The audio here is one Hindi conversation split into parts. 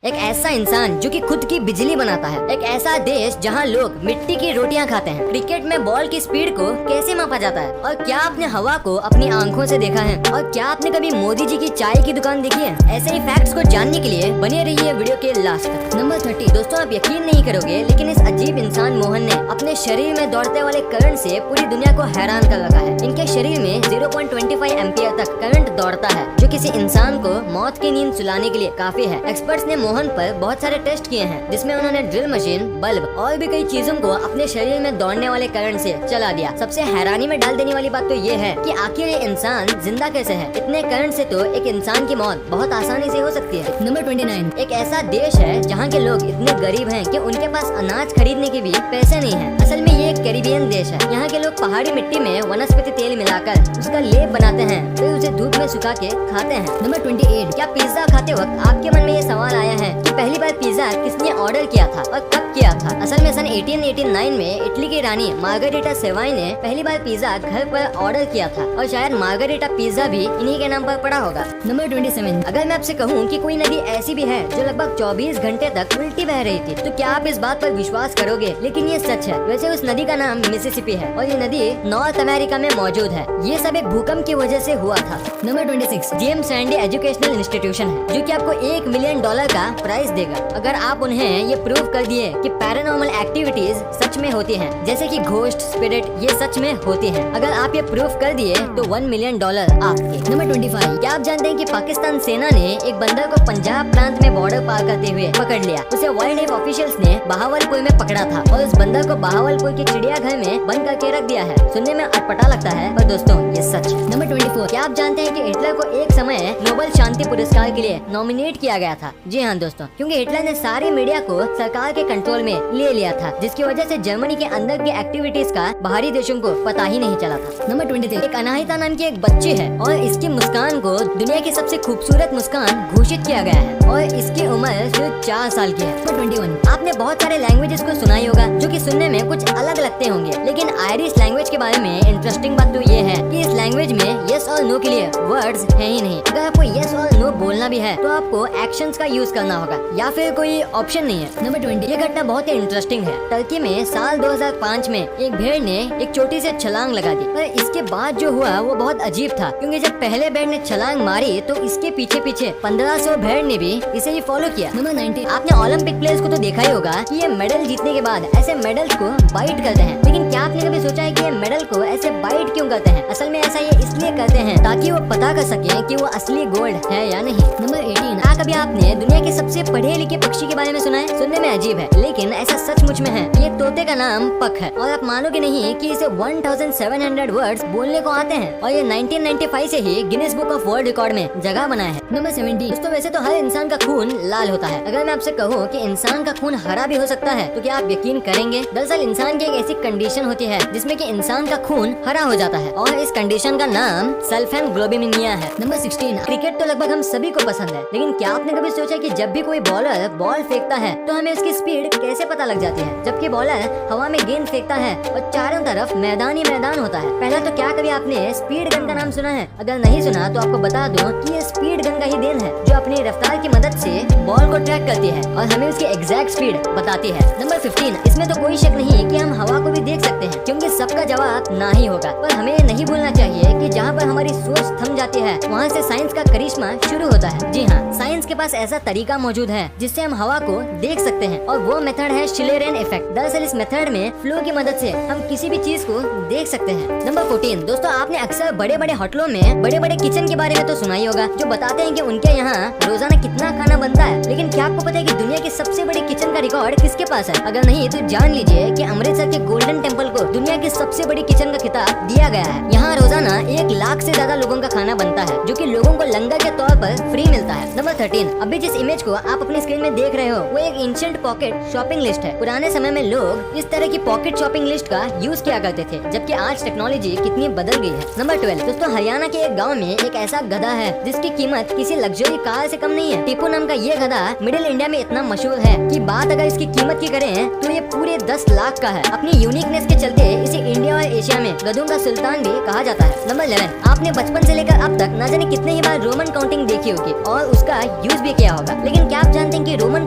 एक ऐसा इंसान जो कि खुद की बिजली बनाता है। एक ऐसा देश जहां लोग मिट्टी की रोटियां खाते हैं। क्रिकेट में बॉल की स्पीड को कैसे मापा जाता है? और क्या आपने हवा को अपनी आंखों से देखा है? और क्या आपने कभी मोदी जी की चाय की दुकान देखी है? ऐसे ही फैक्ट्स को जानने के लिए बने रहिए वीडियो के लास्ट तक। नंबर 30। दोस्तों, आप यकीन नहीं करोगे, लेकिन इस अजीब इंसान मोहन ने अपने शरीर में दौड़ते वाले करंट से पूरी दुनिया को हैरान कर रखा है। इनके शरीर में 0.25 एम्पियर तक करंट दौड़ता है, जो किसी इंसान को मौत की नींद सुलाने के लिए काफी है। एक्सपर्ट्स ने मोहन पर बहुत सारे टेस्ट किए हैं, जिसमें उन्होंने ड्रिल मशीन, बल्ब और भी कई चीजों को अपने शरीर में दौड़ने वाले करंट से चला दिया। सबसे हैरानी में डाल देने वाली बात तो ये है कि आखिर ये इंसान जिंदा कैसे है? इतने करंट से तो एक इंसान की मौत बहुत आसानी से हो सकती है। नंबर 29। एक ऐसा देश है जहाँ के लोग इतने गरीब हैं कि उनके पास अनाज खरीदने के भी पैसे नहीं है। असल में ये एक कैरिबियन देश है। यहाँ के लोग पहाड़ी मिट्टी में वनस्पति तेल मिलाकर उसका लेप बनाते हैं, फिर उसे धूप में सुखा के खाते हैं। नंबर 28। क्या पिज्जा खाते वक्त आपके मन में ये सवाल आया है कि पहली बार पिज्जा किसने ऑर्डर किया था और कब किया था? असल में सन 1889 में इटली की रानी मार्गरेटा सेवाई ने पहली बार पिज्जा घर पर ऑर्डर किया था, और शायद मार्गरेटा पिज्जा भी इन्हीं के नाम पर पड़ा होगा। नंबर 27। अगर मैं आपसे कहूँ कि कोई नदी ऐसी भी है जो लगभग 24 घंटे तक उल्टी बह रही थी, तो क्या आप इस बात पर विश्वास करोगे? लेकिन ये सच है। वैसे उस नदी का नाम मिसिसिपी है और ये नदी नॉर्थ अमेरिका में मौजूद है। ये सब एक भूकंप की वजह से हुआ था। Number 26। James Randy educational institution है, जो कि आपको $1 मिलियन का प्राइज देगा अगर आप उन्हें ये प्रूव कर दिए कि पैरानॉर्मल एक्टिविटीज सच में होती हैं, जैसे कि घोस्ट, स्पिरिट, ये सच में होती हैं। अगर आप ये प्रूव कर दिए तो $1 मिलियन आपके। नंबर 25। क्या आप जानते हैं कि पाकिस्तान सेना ने एक बंदर को पंजाब प्रांत में बॉर्डर पार करते हुए पकड़ लिया? उसे वाइल्ड लाइफ ऑफिशियल्स ने बहावलपुर में पकड़ा था और उस बंदर को बहावलपुर के चिड़ियाघर में बंद करके रख दिया है। सुनने में अटपटा लगता है, पर दोस्तों ये सच है। नंबर 24। क्या आप जानते हैं कि हिटलर को एक समय नोबेल शांति पुरस्कार के लिए नॉमिनेट किया गया था? जी हाँ दोस्तों, क्योंकि हिटलर ने सारी मीडिया को सरकार के कंट्रोल में ले लिया था, जिसकी वजह से जर्मनी के अंदर की एक्टिविटीज का बाहरी देशों को पता ही नहीं चला था। नंबर 23। एक अनाहिता नाम की एक बच्ची है और इसकी मुस्कान को दुनिया की सबसे खूबसूरत मुस्कान घोषित किया गया है और इसकी उम्र सिर्फ 4 साल की है। नंबर 21। आपने बहुत सारे लैंग्वेजेस को सुना ही होगा जो कि सुनने में कुछ अलग लगते होंगे, लेकिन आयरिश लैंग्वेज के बारे में इंटरेस्टिंग बात तो ये है कि इस लैंग्वेज में यस और नो के लिए वर्ड्स है ही नहीं। अगर आपको यस और नो बोलना भी है तो आपको एक्शंस का यूज करना होगा या फिर कोई ऑप्शन नहीं है। नंबर 20। ये घटना बहुत ही इंटरेस्टिंग है। टर्की में साल 2005 में एक भेड़ ने एक चोटी से छलांग लगा दी, पर इसके बाद जो हुआ वो बहुत अजीब था, क्योंकि जब पहले भेड़ ने छलांग मारी तो इसके पीछे पीछे 1500 भेड़ ने भी इसे ही फॉलो किया। नंबर 19। आपने ओलंपिक प्लेयर्स को तो देखा ही होगा कि ये मेडल जीतने के बाद ऐसे मेडल्स को बाइट करते हैं, लेकिन क्या आपने कभी सोचा है कि ये मेडल को ऐसे बाइट क्यों करते हैं? असल में ऐसा ये इसलिए करते हैं ताकि वो पता कर सके कि वो असली गोल्ड है या नहीं। नंबर 18। क्या कभी आपने दुनिया के सबसे पढ़े लिखे पक्षी के बारे में सुना है? सुनने में अजीब है, लेकिन ऐसा सचमुच में है। ये तोते का नाम पक है और आप मानोगे नहीं कि इसे 1700 वर्ड्स बोलने को आते हैं और ये 1995 से ही Guinness Book of World Record में जगह बनाया है। नंबर 17। दोस्तों, वैसे तो हर इंसान का खून लाल होता है। अगर मैं आपसे कहूँ कि इंसान का खून हरा भी हो सकता है, तो क्या आप यकीन करेंगे? दरअसल इंसान की एक ऐसी कंडीशन होती है जिसमें कि इंसान का खून हरा हो जाता है और इस कंडीशन का नाम सल्फेनग्लोबिनिमिया है। नंबर 16। क्रिकेट तो लगभग हम सभी को पसंद है, लेकिन क्या आपने कभी सोचा कि जब भी कोई बॉलर बॉल फेंकता है तो हमें उसकी स्पीड कैसे पता लग जाती है? जबकि बॉलर हवा में गेंद फेंकता है और चारों तरफ मैदान ही मैदान होता है। पहला तो क्या कभी आपने स्पीड गन का नाम सुना है? अगर नहीं सुना तो आपको बता दूं कि ये स्पीड गन का ही देन है, जो अपनी रफ्तार की मदद से बॉल को ट्रैक करती है और हमें उसकी एग्जैक्ट स्पीड बताती है। नंबर 15। इसमें तो कोई शक नहीं कि हम हवा को भी देख सकते हैं, क्योंकि सबका जवाब ना ही होगा, पर हमें नहीं भूलना चाहिए कि जहाँ पर हमारी सोच थम जाती है वहाँ से साइंस का करिश्मा शुरू होता है। जी हाँ, साइंस के पास ऐसा तरीका मौजूद है जिससे हम हवा को देख सकते हैं और वो मेथड है शिलेरेन इफेक्ट। दरअसल इस मेथड में फ्लो की मदद से हम किसी भी चीज को देख सकते हैं। नंबर 14। दोस्तों, आपने अक्सर बड़े बड़े होटलों में बड़े बड़े किचन के बारे में तो सुना ही होगा, जो बताते हैं कि उनके यहाँ रोजाना कितना खाना बनता है। लेकिन क्या आपको पता है कि दुनिया की सबसे बड़ी किचन का रिकॉर्ड किसके पास है? अगर नहीं तो जान लीजिए कि अमृतसर के गोल्डन टेम्पल को दुनिया की सबसे बड़ी किचन का खिताब दिया गया है। यहाँ रोजाना 1 लाख से ज्यादा लोगों का खाना बनता है, जो कि लोगों को लंगर के तौर पर फ्री मिलता है। नंबर 13। अभी जिस इमेज को आप अपनी स्क्रीन में देख रहे हो वो एक एंशिएंट पॉकेट शॉपिंग लिस्ट है। पुराने समय में लोग इस तरह की पॉकेट शॉपिंग लिस्ट का यूज किया करते थे, जबकि आज टेक्नोलॉजी कितनी बदल गई है। नंबर 12। दोस्तों, हरियाणा के एक गाँव में एक ऐसा गधा है जिसकी कीमत किसी लग्जरी कार से कम नहीं है। टीपू नाम का ये गधा मिडिल इंडिया में इतना मशहूर है कि बात अगर इसकी कीमत की करें तो ये पूरे 10 लाख का है। अपनी यूनिकनेस के चलते इसे इंडिया और एशिया में गधों का सुल्तान भी कहा जाता है। नंबर 11। आपने बचपन से लेकर अब तक न जाने कितने ही बार रोमन काउंटिंग देखी होगी और उसका यूज भी किया होगा, लेकिन क्या आप जानते हैं कि रोमन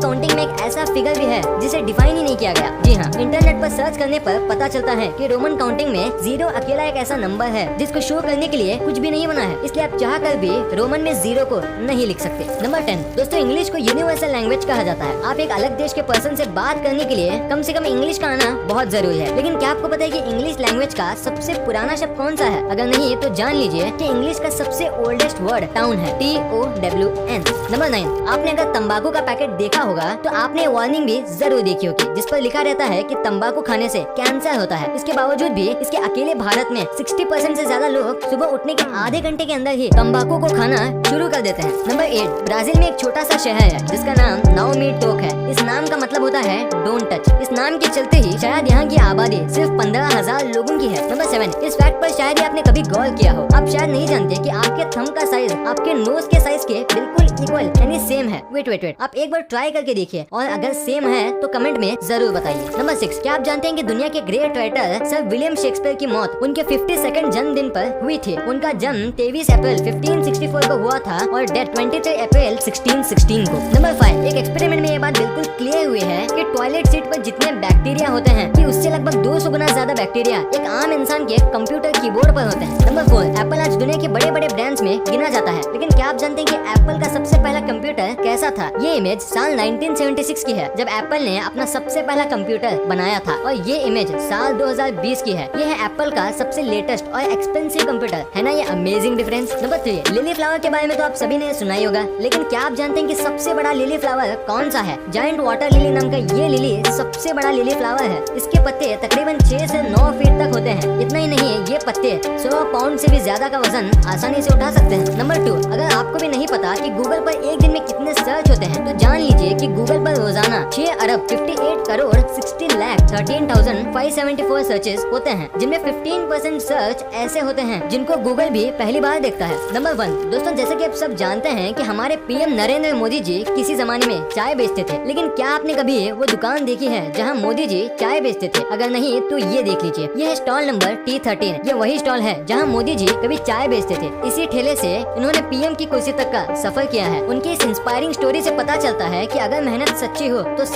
एक ऐसा फिगर भी है जिसे डिफाइन ही नहीं किया गया। जी हाँ, इंटरनेट पर सर्च करने पर पता चलता है कि रोमन काउंटिंग में 0 अकेला एक ऐसा नंबर है जिसको शो करने के लिए कुछ भी नहीं बना है, इसलिए आप चाह कर भी रोमन में 0 को नहीं लिख सकते। नंबर 10 दोस्तों, इंग्लिश को यूनिवर्सल लैंग्वेज कहा जाता है। आप एक अलग देश के पर्सन से बात करने के लिए कम से कम इंग्लिश का आना बहुत जरूरी है। लेकिन क्या आपको पता है कि इंग्लिश लैंग्वेज का सबसे पुराना शब्द कौन सा है? अगर नहीं तो जान लीजिए कि इंग्लिश का सबसे ओल्डेस्ट वर्ड टाउन है, TOWN। नंबर 9, आपने अगर तंबाकू का पैकेट देखा होगा तो आपने वार्निंग भी जरूर देखी होगी जिस पर लिखा रहता है कि तंबाकू खाने से कैंसर होता है। इसके बावजूद भी इसके अकेले भारत में 60% से ज्यादा लोग सुबह उठने के आधे घंटे के अंदर ही तंबाकू को खाना शुरू कर देते हैं। नंबर 8, ब्राजील में एक छोटा सा शहर है जिसका नाम नाओमी टोक है। इस नाम का मतलब होता है डोंट टच। इस नाम के चलते ही शायद यहाँ की आबादी सिर्फ 15,000 लोगों की है। नंबर 7, इस फैक्ट पर शायद ही आपने कभी गौर किया हो, आप शायद नहीं जानते कि आपके थंब का साइज आपके नोज के साइज के बिल्कुल इक्वल यानी सेम है। वेट, आप एक बार ट्राई करके देखिए और अगर सेम है तो कमेंट में जरूर बताइए। नंबर 6, क्या आप जानते हैं कि दुनिया के great writer sir William Shakespeare की मौत उनके 52nd जन्मदिन पर हुई थी। उनका जन्म 23 अप्रैल 1564 को हुआ था और डेथ 23 अप्रैल 1616 को। नंबर 5, एक एक्सपेरिमेंट में ये बात बिल्कुल क्लियर हुई है कि टॉयलेट सीट पर जितने बैक्टीरिया होते हैं कि उससे लगभग 200 गुना ज्यादा बैक्टीरिया एक आम इंसान के कंप्यूटर कीबोर्ड पर होते हैं। नंबर 4, एप्पल आज दुनिया के बड़े बड़े ब्रांड्स में गिना जाता है, लेकिन क्या आप जानते हैं कि एप्पल का सबसे पहला कंप्यूटर कैसा था? ये इमेज साल 1976 की है जब एप्पल ने अपना सबसे पहला कंप्यूटर बनाया था और ये इमेज साल 2020 की है। ये है एप्पल का सबसे लेटेस्ट और एक्सपेंसिव कंप्यूटर, है ना ये amazing difference. Number 3, lily flower के बारे में तो आप सभी ने सुना ही होगा, लेकिन क्या आप जानते हैं कि सबसे बड़ा लिली फ्लावर कौन सा है? जायंट वाटर लिली नाम का ये लिली सबसे बड़ा लिली फ्लावर है। इसके पत्ते तकरीबन 6 से 9 फीट तक होते हैं। इतना ही नहीं, ये पत्ते 100 पाउंड से भी ज्यादा का वजन आसानी से उठा सकते हैं। नंबर 2, अगर आपको भी नहीं पता कि गूगल पर एक दिन में कितने सर्च होते हैं तो जान लीजिए कि गूगल पर रोजाना 6 अरब 58 करोड़ 60 लाख 13,574 सर्चेस होते हैं, जिनमें 15% सर्च ऐसे होते हैं जिनको गूगल भी पहली बार देखता है। नंबर 1 दोस्तों, जैसे कि आप सब जानते हैं कि हमारे पीएम नरेंद्र मोदी जी किसी जमाने में चाय बेचते थे, लेकिन क्या आपने कभी वो दुकान देखी है जहां मोदी जी चाय बेचते थे? अगर नहीं तो ये देख लीजिए, ये है स्टॉल नंबर T13। ये वही स्टॉल है जहां मोदी जी कभी चाय बेचते थे। इसी ठेले से इन्होंने पीएम की कुर्सी तक का सफर किया है। उनकी इस इंस्पायरिंग स्टोरी से पता चलता है कि अगर मेहनत सच्ची हो तो सब